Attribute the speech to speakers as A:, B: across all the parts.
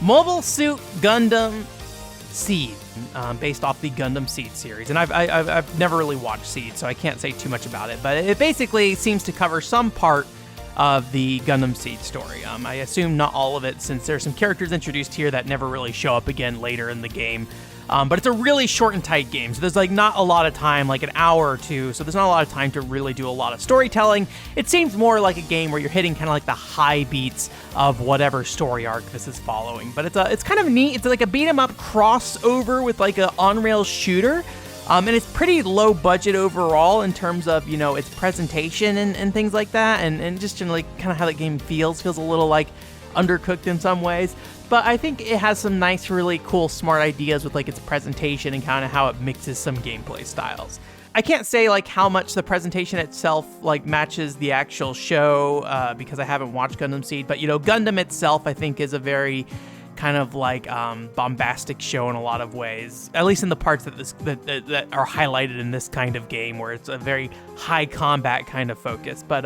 A: Mobile Suit Gundam SEED, based off the Gundam SEED series. And I've never really watched SEED, so I can't say too much about it. But it basically seems to cover some part of the Gundam SEED story. I assume not all of it, since there's some characters introduced here that never really show up again later in the game. But it's a really short and tight game, so there's like not a lot of time, like an hour or two, so there's not a lot of time to really do a lot of storytelling. It seems more like a game where you're hitting kind of like the high beats of whatever story arc this is following. But it's kind of neat. It's like a beat 'em up crossover with like a on-rail shooter. And it's pretty low budget overall in terms of, you know, its presentation and things like that, and just generally kind of how the game feels a little like undercooked in some ways. But I think it has some nice, really cool, smart ideas with like its presentation and kind of how it mixes some gameplay styles. I can't say like how much the presentation itself like matches the actual show because I haven't watched Gundam SEED, but you know, Gundam itself I think is a very kind of like bombastic show in a lot of ways, at least in the parts that are highlighted in this kind of game where it's a very high combat kind of focus. But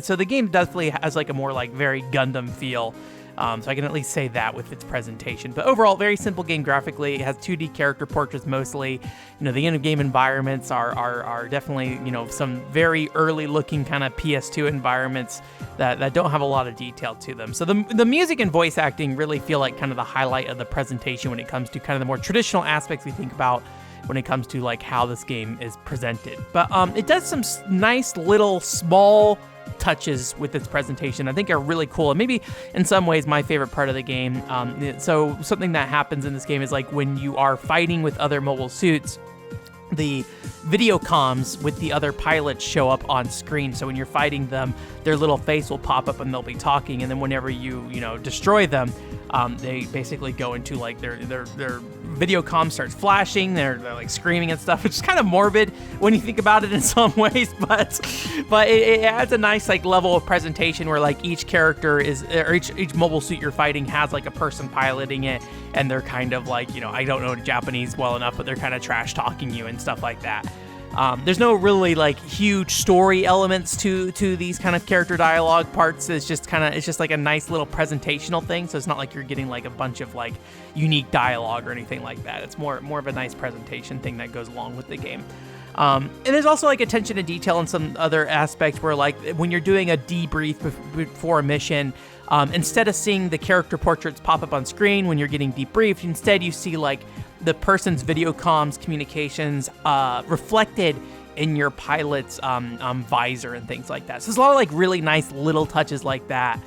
A: so the game definitely has like a more like very Gundam feel. So I can at least say that with its presentation. But overall, very simple game graphically. It has 2D character portraits mostly. You know, the in-game environments are definitely, you know, some very early looking kind of PS2 environments that don't have a lot of detail to them. So the music and voice acting really feel like kind of the highlight of the presentation when it comes to kind of the more traditional aspects we think about when it comes to like how this game is presented. But it does some nice little small touches with its presentation I think are really cool, and maybe in some ways my favorite part of the game. So something that happens in this game is like when you are fighting with other mobile suits, the video comms with the other pilots show up on screen. So when you're fighting them, their little face will pop up and they'll be talking, and then whenever you destroy them, they basically go into like their video comm starts flashing. They're like screaming and stuff, which is kind of morbid when you think about it in some ways, but it adds a nice like level of presentation where like each character is, or each mobile suit you're fighting has like a person piloting it, and they're kind of like, you know, I don't know Japanese well enough, but they're kind of trash talking you and stuff like that. There's no really like huge story elements to these kind of character dialogue parts. It's just like a nice little presentational thing. So it's not like you're getting like a bunch of like unique dialogue or anything like that. It's more of a nice presentation thing that goes along with the game. And there's also like attention to detail in some other aspects where like when you're doing a debrief before a mission, instead of seeing the character portraits pop up on screen when you're getting debriefed, instead you see like the person's video comms communications reflected in your pilot's visor and things like that. So there's a lot of like really nice little touches like that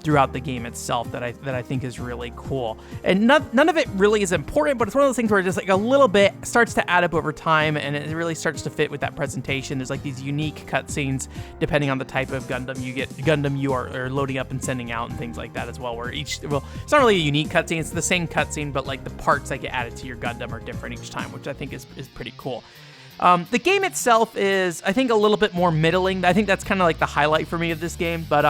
A: throughout the game itself that I think is really cool. And none of it really is important, but it's one of those things where just like a little bit starts to add up over time, and it really starts to fit with that presentation. There's like these unique cutscenes depending on the type of Gundam you are loading up and sending out and things like that as well, where it's not really a unique cutscene, it's the same cutscene, but like the parts that get added to your Gundam are different each time, which I think is pretty cool. The game itself is, I think, a little bit more middling. I think that's kind of like the highlight for me of this game, but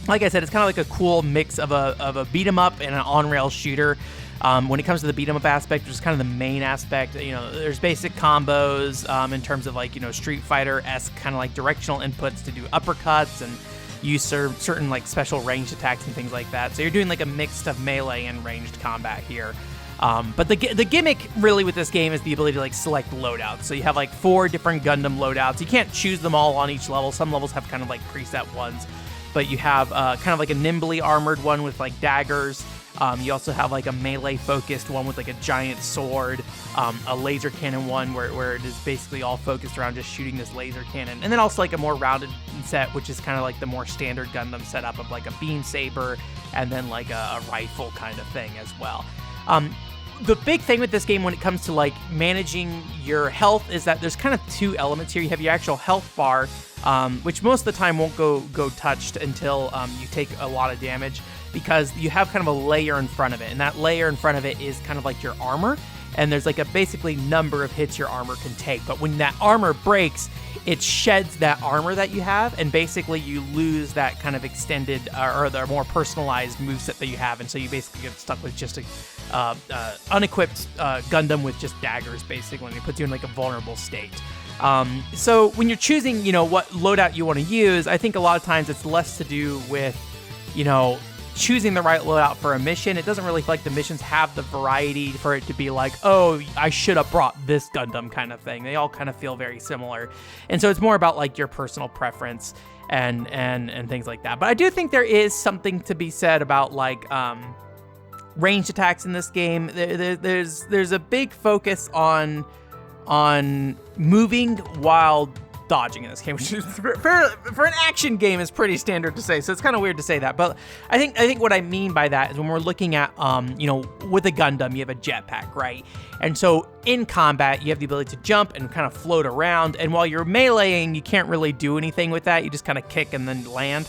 A: like I said, it's kind of like a cool mix of a beat 'em up and an on-rail shooter. When it comes to the beat 'em up aspect, which is kind of the main aspect, you know, there's basic combos in terms of like, you know, Street Fighter-esque kind of like directional inputs to do uppercuts and use certain like special ranged attacks and things like that. So you're doing like a mix of melee and ranged combat here. But the gimmick really with this game is the ability to like select loadouts. So you have like 4 different Gundam loadouts. You can't choose them all on each level. Some levels have kind of like preset ones. But you have kind of like a nimbly armored one with like daggers. You also have like a melee focused one with like a giant sword, a laser cannon one where it is basically all focused around just shooting this laser cannon. And then also like a more rounded set, which is kind of like the more standard Gundam setup of like a beam saber and then like a rifle kind of thing as well. The big thing with this game when it comes to like managing your health is that there's kind of 2 elements here. You have your actual health bar, which most of the time won't go touched until you take a lot of damage, because you have kind of a layer in front of it, and that layer in front of it is kind of like your armor, and there's like a basically number of hits your armor can take. But when that armor breaks, it sheds that armor that you have, and basically you lose that kind of extended or the more personalized moveset that you have, and so you basically get stuck with just a unequipped Gundam with just daggers, basically, and it puts you in like a vulnerable state. So when you're choosing, you know, what loadout you want to use, I think a lot of times it's less to do with, you know, choosing the right loadout for a mission. It doesn't really feel like the missions have the variety for it to be like, oh, I should have brought this Gundam kind of thing. They all kind of feel very similar. And so it's more about like your personal preference and things like that. But I do think there is something to be said about like ranged attacks in this game. There's a big focus on moving while dodging in this game, which is for an action game is pretty standard to say. So it's kind of weird to say that, but I think what I mean by that is when we're looking at with a Gundam, you have a jetpack, right? And so in combat, you have the ability to jump and kind of float around. And while you're meleeing, you can't really do anything with that. You just kind of kick and then land.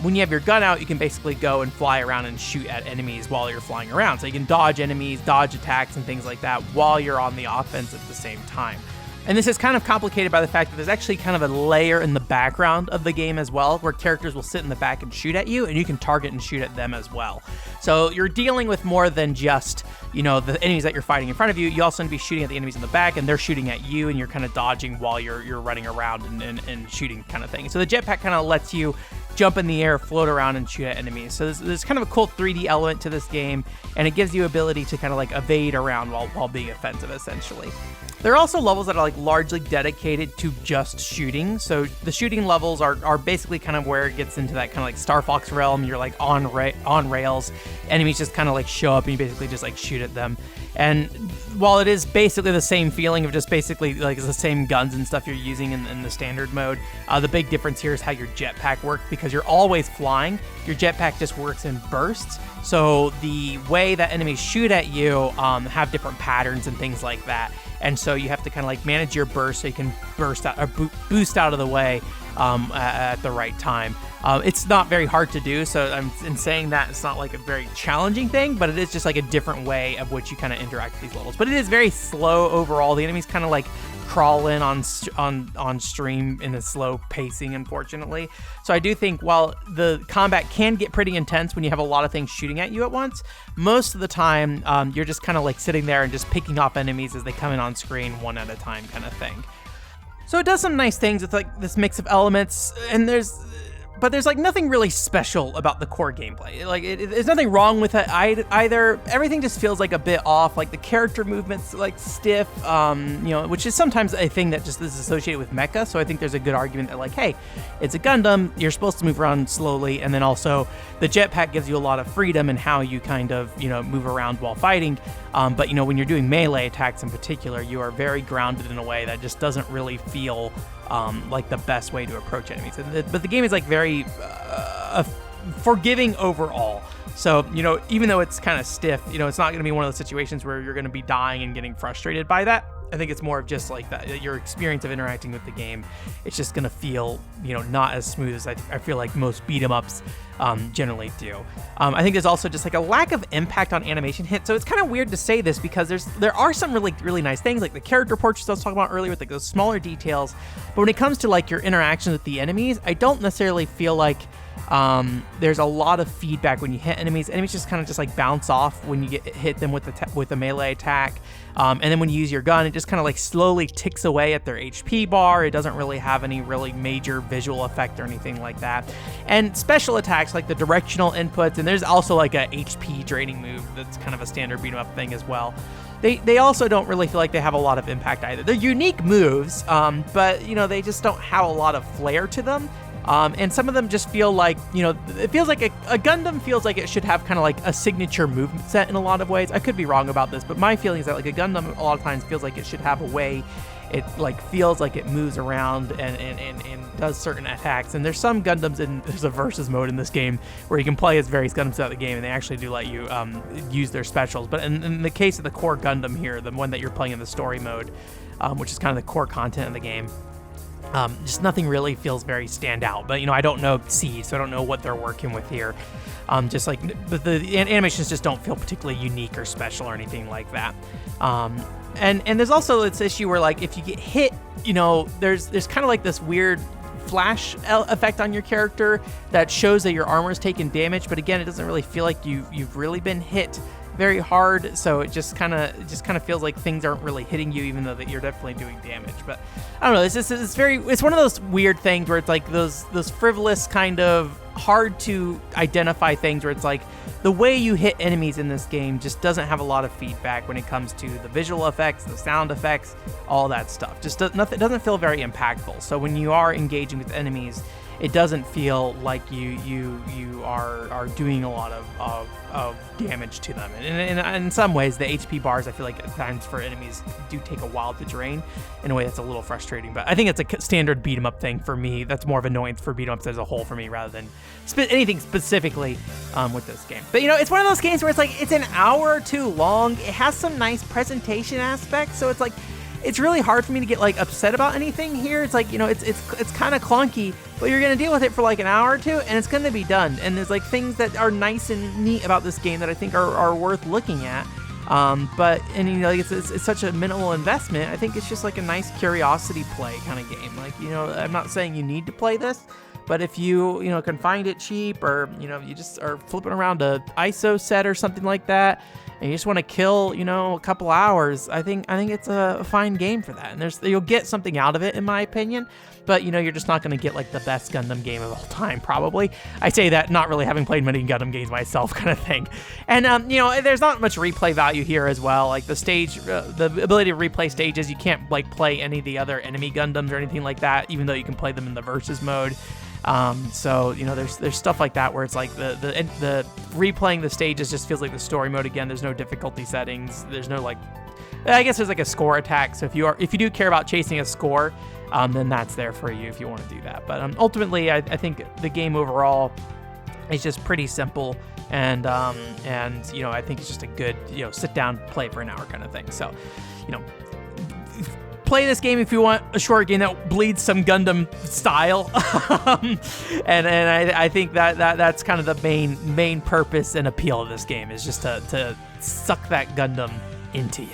A: When you have your gun out, you can basically go and fly around and shoot at enemies while you're flying around. So you can dodge enemies, dodge attacks, and things like that while you're on the offense at the same time. And this is kind of complicated by the fact that there's actually kind of a layer in the background of the game as well, where characters will sit in the back and shoot at you, and you can target and shoot at them as well. So you're dealing with more than just, the enemies that you're fighting in front of you. You also need to be shooting at the enemies in the back, and they're shooting at you, and you're kind of dodging while you're running around and shooting kind of thing. So the jetpack kind of lets you jump in the air, float around, and shoot at enemies. So there's kind of a cool 3D element to this game, and it gives you ability to kind of like evade around while being offensive, essentially. There are also levels that are like largely dedicated to just shooting. So the shooting levels are basically kind of where it gets into that kind of like Star Fox realm. You're like on rails. Enemies just kind of like show up and you basically just like shoot at them. And while it is basically the same feeling of just basically like the same guns and stuff you're using in the standard mode, the big difference here is how your jetpack works, because you're always flying. Your jetpack just works in bursts. So the way that enemies shoot at you have different patterns and things like that. And so you have to kind of like manage your burst so you can burst out or boost out of the way at the right time. It's not very hard to do, so in saying that, it's not like a very challenging thing, but it is just like a different way of which you kind of interact with these levels. But it is very slow overall. The enemies kind of like crawl in on stream in a slow pacing, unfortunately. So I do think while the combat can get pretty intense when you have a lot of things shooting at you at once, most of the time you're just kind of like sitting there and just picking off enemies as they come in on screen one at a time kind of thing. So it does some nice things with like this mix of elements, and there's like nothing really special about the core gameplay. Like there's nothing wrong with it either. Everything just feels like a bit off. Like the character movements like stiff, which is sometimes a thing that just is associated with mecha. So I think there's a good argument that like, hey, it's a Gundam, you're supposed to move around slowly, and then also the jetpack gives you a lot of freedom in how you kind of move around while fighting. But when you're doing melee attacks in particular, you are very grounded in a way that just doesn't really feel like the best way to approach enemies. But the game is like very forgiving overall. So, even though it's kind of stiff, it's not going to be one of those situations where you're going to be dying and getting frustrated by that. I think it's more of just like that, your experience of interacting with the game. It's just going to feel, not as smooth as I feel like most beat 'em ups generally do. I think there's also just like a lack of impact on animation hit. So it's kind of weird to say this because there are some really, really nice things, like the character portraits I was talking about earlier with like those smaller details. But when it comes to like your interactions with the enemies, I don't necessarily feel like there's a lot of feedback when you hit enemies. Enemies just kind of just like bounce off when you hit them with a melee attack. And then when you use your gun, it just kind of like slowly ticks away at their HP bar. It doesn't really have any really major visual effect or anything like that. And special attacks like the directional inputs, and there's also like a HP draining move that's kind of a standard beat 'em up thing as well. They also don't really feel like they have a lot of impact either. They're unique moves, but they just don't have a lot of flair to them. And some of them just feel like, it feels like a Gundam feels like it should have kind of like a signature movement set in a lot of ways. I could be wrong about this, but my feeling is that like a Gundam a lot of times feels like it should have a way it like feels like it moves around and does certain attacks. And there's some Gundams there's a versus mode in this game where you can play as various Gundams throughout the game, and they actually do let you use their specials. But in the case of the core Gundam here, the one that you're playing in the story mode, which is kind of the core content of the game, just nothing really feels very standout. But I don't know SEED, so I don't know what they're working with here. But the animations just don't feel particularly unique or special or anything like that. And there's also this issue where like if you get hit, there's kind of like this weird flash effect on your character that shows that your armor is taking damage. But again, it doesn't really feel like you've really been hit very hard, so it just kind of feels like things aren't really hitting you, even though that you're definitely doing damage. But I don't know, it's one of those weird things where it's like those frivolous kind of hard to identify things where it's like the way you hit enemies in this game just doesn't have a lot of feedback when it comes to the visual effects, the sound effects, all that stuff. Just doesn't feel very impactful. So when you are engaging with enemies, it doesn't feel like you are doing a lot of damage to them. And in some ways, the HP bars, I feel like at times for enemies do take a while to drain in a way that's a little frustrating. But I think it's a standard beat 'em up thing for me. That's more of annoyance for beat 'em ups as a whole for me rather than anything specifically with this game. But it's one of those games where it's like it's an hour or two long. It has some nice presentation aspects, so it's like it's really hard for me to get like upset about anything here. It's like, it's kind of clunky, but you're going to deal with it for like an hour or two and it's going to be done. And there's like things that are nice and neat about this game that I think are worth looking at. It's such a minimal investment. I think it's just like a nice curiosity play kind of game. Like, I'm not saying you need to play this, but if you can find it cheap, or you just are flipping around a ISO set or something like that, and you just want to kill a couple hours, I think it's a fine game for that. And you'll get something out of it, in my opinion. But you're just not going to get like the best Gundam game of all time, probably. I say that not really having played many Gundam games myself, kind of thing. And there's not much replay value here as well. Like the stage, the ability to replay stages, you can't like play any of the other enemy Gundams or anything like that, even though you can play them in the versus mode. So there's stuff like that where it's like the replaying the stages just feels like the story mode again. There's no difficulty settings. There's no I guess there's like a score attack. So if you do care about chasing a score, then that's there for you if you want to do that. But ultimately, I think the game overall is just pretty simple, and I think it's just a good sit down play for an hour kind of thing. So play this game if you want a short game that bleeds some Gundam style. and I think that's kind of the main purpose and appeal of this game, is just to suck that Gundam into you.